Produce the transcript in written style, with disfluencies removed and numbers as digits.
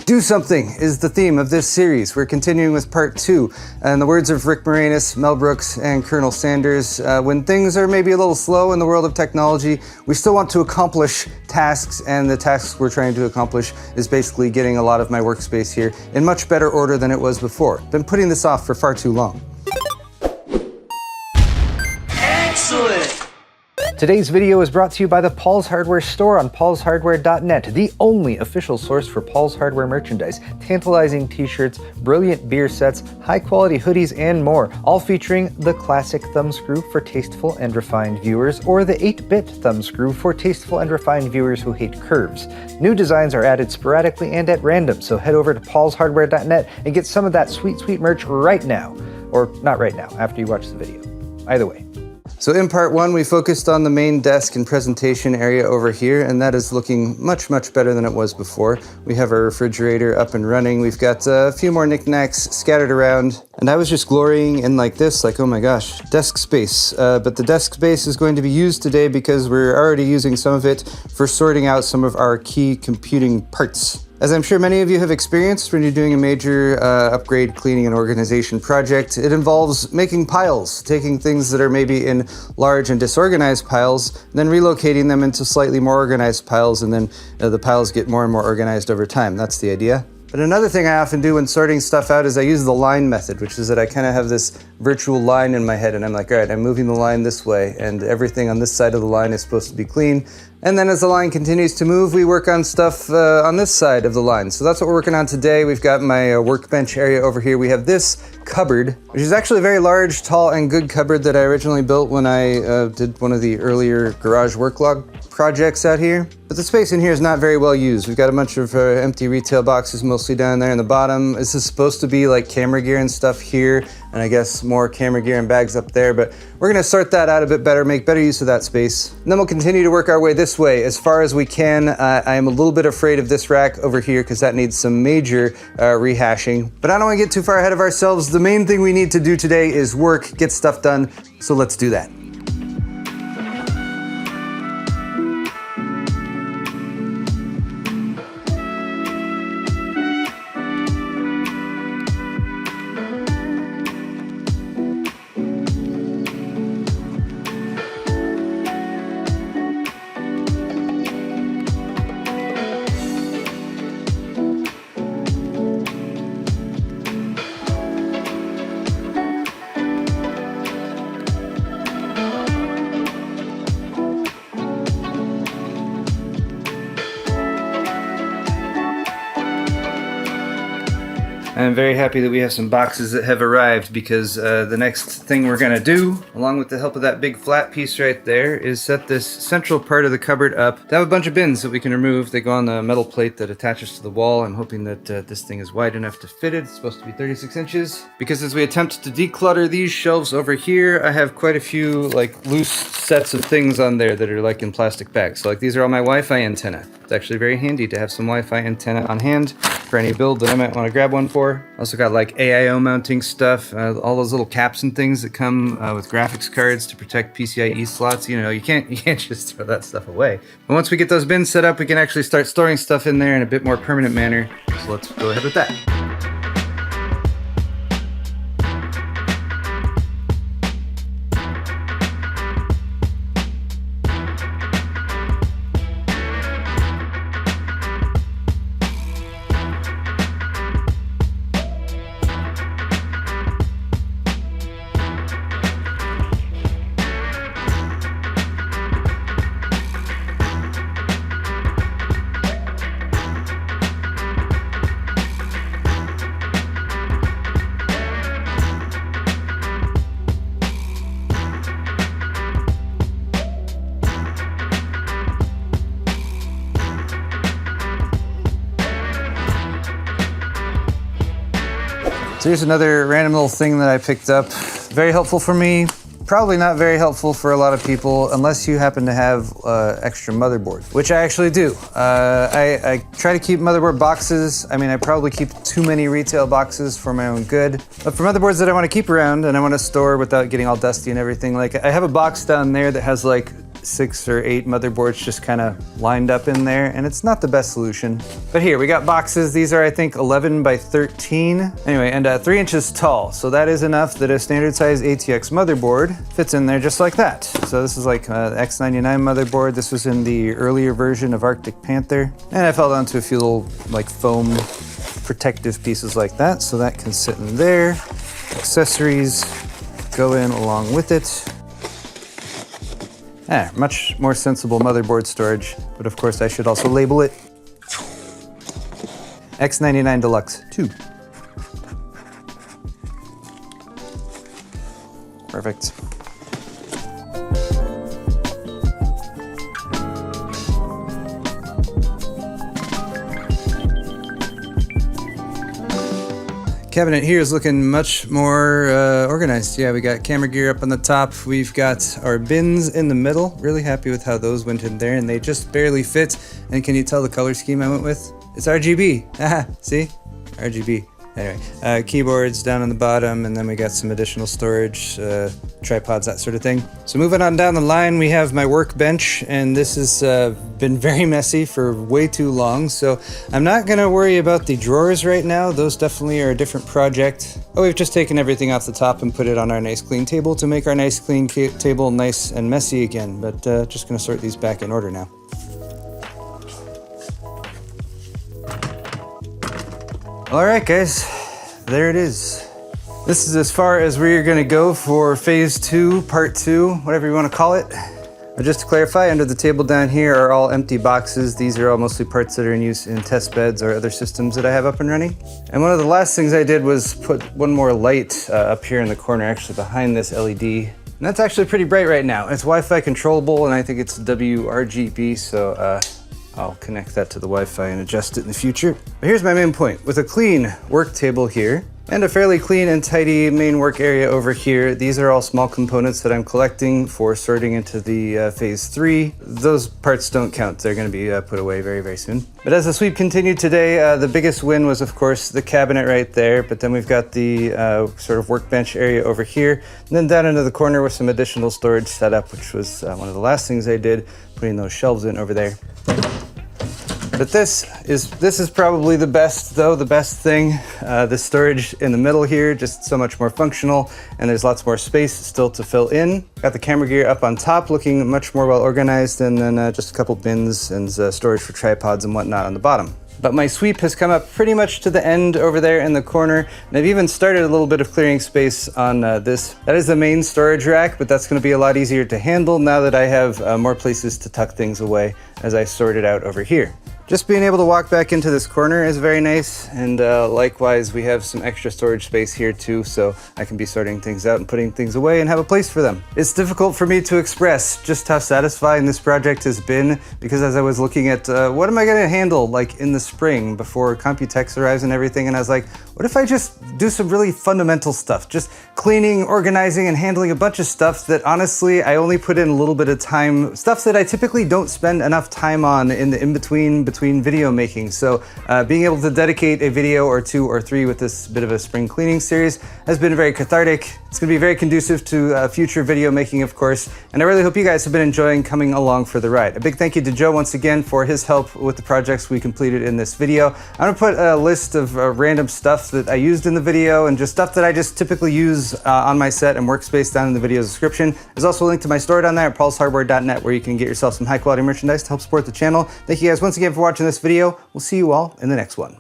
Do something is the theme of this series. We're continuing with part 2. In the words of Rick Moranis, Mel Brooks, and Colonel Sanders, when things are maybe a little slow in the world of technology, we still want to accomplish tasks, and the tasks we're trying to accomplish is basically getting a lot of my workspace here in much better order than it was before. Been putting this off for far too long. Excellent! Today's video is brought to you by the Paul's Hardware store on paulshardware.net, the only official source for Paul's Hardware merchandise. Tantalizing t-shirts, brilliant beer sets, high-quality hoodies, and more, all featuring the classic thumbscrew for tasteful and refined viewers, or the 8-bit thumbscrew for tasteful and refined viewers who hate curves. New designs are added sporadically and at random, so head over to paulshardware.net and get some of that sweet, sweet merch right now. Or not right now, after you watch the video. Either way. So in part 1, we focused on the main desk and presentation area over here, and that is looking much, much better than it was before. We have our refrigerator up and running. We've got a few more knickknacks scattered around, and I was just glorying in like this, like, oh my gosh, desk space. But the desk space is going to be used today because we're already using some of it for sorting out some of our key computing parts. As I'm sure many of you have experienced when you're doing a major upgrade, cleaning, and organization project, it involves making piles, taking things that are maybe in large and disorganized piles, and then relocating them into slightly more organized piles, and then the piles get more and more organized over time. That's the idea. But another thing I often do when sorting stuff out is I use the line method, which is that I kind of have this virtual line in my head, and I'm like, all right, I'm moving the line this way, and everything on this side of the line is supposed to be clean. And then as the line continues to move, we work on stuff on this side of the line. So that's what we're working on today. We've got my workbench area over here. We have this cupboard, which is actually a very large, tall, and good cupboard that I originally built when I did one of the earlier garage work log projects out here. But the space in here is not very well used. We've got a bunch of empty retail boxes mostly down there in the bottom. This is supposed to be like camera gear and stuff here, and I guess more camera gear and bags up there, but we're gonna sort that out a bit better, make better use of that space. And then we'll continue to work our way this way as far as we can. I am a little bit afraid of this rack over here because that needs some major rehashing, but I don't wanna get too far ahead of ourselves. The main thing we need to do today is work, get stuff done, so let's do that. I'm very happy that we have some boxes that have arrived because the next thing we're gonna do, along with the help of that big flat piece right there, is set this central part of the cupboard up to have a bunch of bins that we can remove. They go on the metal plate that attaches to the wall. I'm hoping that this thing is wide enough to fit it. It's supposed to be 36 inches. Because as we attempt to declutter these shelves over here, I have quite a few like loose sets of things on there that are like in plastic bags. So like these are all my Wi-Fi antenna. It's actually very handy to have some Wi-Fi antenna on hand for any build that I might want to grab one for. Also got like AIO mounting stuff, all those little caps and things that come with graphics cards to protect PCIe slots. You know, you can't just throw that stuff away. But once we get those bins set up, we can actually start storing stuff in there in a bit more permanent manner. So let's go ahead with that. So here's another random little thing that I picked up. Very helpful for me. Probably not very helpful for a lot of people unless you happen to have extra motherboard, which I actually do. I try to keep motherboard boxes. I mean, I probably keep too many retail boxes for my own good. But for motherboards that I want to keep around and I want to store without getting all dusty and everything, like I have a box down there that has like 6 or 8 motherboards just kind of lined up in there, and it's not the best solution. But here, we got boxes. These are, I think, 11 by 13. Anyway, and 3 inches tall. So that is enough that a standard size ATX motherboard fits in there just like that. So this is like the X99 motherboard. This was in the earlier version of Arctic Panther. And I fell down to a few little like foam protective pieces like that. So that can sit in there. Accessories go in along with it. Much more sensible motherboard storage, but of course I should also label it X99 Deluxe 2. Perfect. Cabinet here is looking much more organized. Yeah, we got camera gear up on the top. We've got our bins in the middle. Really happy with how those went in there, and they just barely fit. And can you tell the color scheme I went with? It's RGB. Haha, see? RGB. Anyway, keyboards down on the bottom, and then we got some additional storage, tripods, that sort of thing. So moving on down the line, we have my workbench, and this has been very messy for way too long, so I'm not gonna worry about the drawers right now. Those definitely are a different project. Oh, we've just taken everything off the top and put it on our nice clean table to make our nice clean table nice and messy again, but just gonna sort these back in order now. All right, guys, there it is. This is as far as we're gonna go for phase 2, part 2, whatever you wanna call it. But just to clarify, under the table down here are all empty boxes. These are all mostly parts that are in use in test beds or other systems that I have up and running. And one of the last things I did was put one more light up here in the corner, actually behind this LED. And that's actually pretty bright right now. It's Wi-Fi controllable, and I think it's WRGB, so I'll connect that to the Wi-Fi and adjust it in the future. But here's my main point. With a clean work table here, and a fairly clean and tidy main work area over here, these are all small components that I'm collecting for sorting into the phase 3. Those parts don't count. They're gonna be put away very, very soon. But as the sweep continued today, the biggest win was, of course, the cabinet right there, but then we've got the sort of workbench area over here, and then down into the corner with some additional storage setup, which was one of the last things I did, putting those shelves in over there. But this is probably the best, though, the best thing. The storage in the middle here, just so much more functional, and there's lots more space still to fill in. Got the camera gear up on top, looking much more well organized, and then just a couple bins and storage for tripods and whatnot on the bottom. But my sweep has come up pretty much to the end over there in the corner, and I've even started a little bit of clearing space on this. That is the main storage rack, but that's going to be a lot easier to handle now that I have more places to tuck things away as I sort it out over here. Just being able to walk back into this corner is very nice, and likewise we have some extra storage space here too, so I can be sorting things out and putting things away and have a place for them. It's difficult for me to express just how satisfying this project has been, because as I was looking at what am I going to handle like in the spring before Computex arrives and everything, and I was like, what if I just do some really fundamental stuff, just cleaning, organizing, and handling a bunch of stuff that honestly I only put in a little bit of time, stuff that I typically don't spend enough time on in the in-between video making. So being able to dedicate a video or 2 or 3 with this bit of a spring cleaning series has been very cathartic. It's going to be very conducive to future video making, of course, and I really hope you guys have been enjoying coming along for the ride. A big thank you to Joe once again for his help with the projects we completed in this video. I'm going to put a list of random stuff that I used in the video and just stuff that I just typically use on my set and workspace down in the video description. There's also a link to my store down there at paulshardware.net where you can get yourself some high quality merchandise to help support the channel. Thank you guys once again for watching this video. We'll see you all in the next one.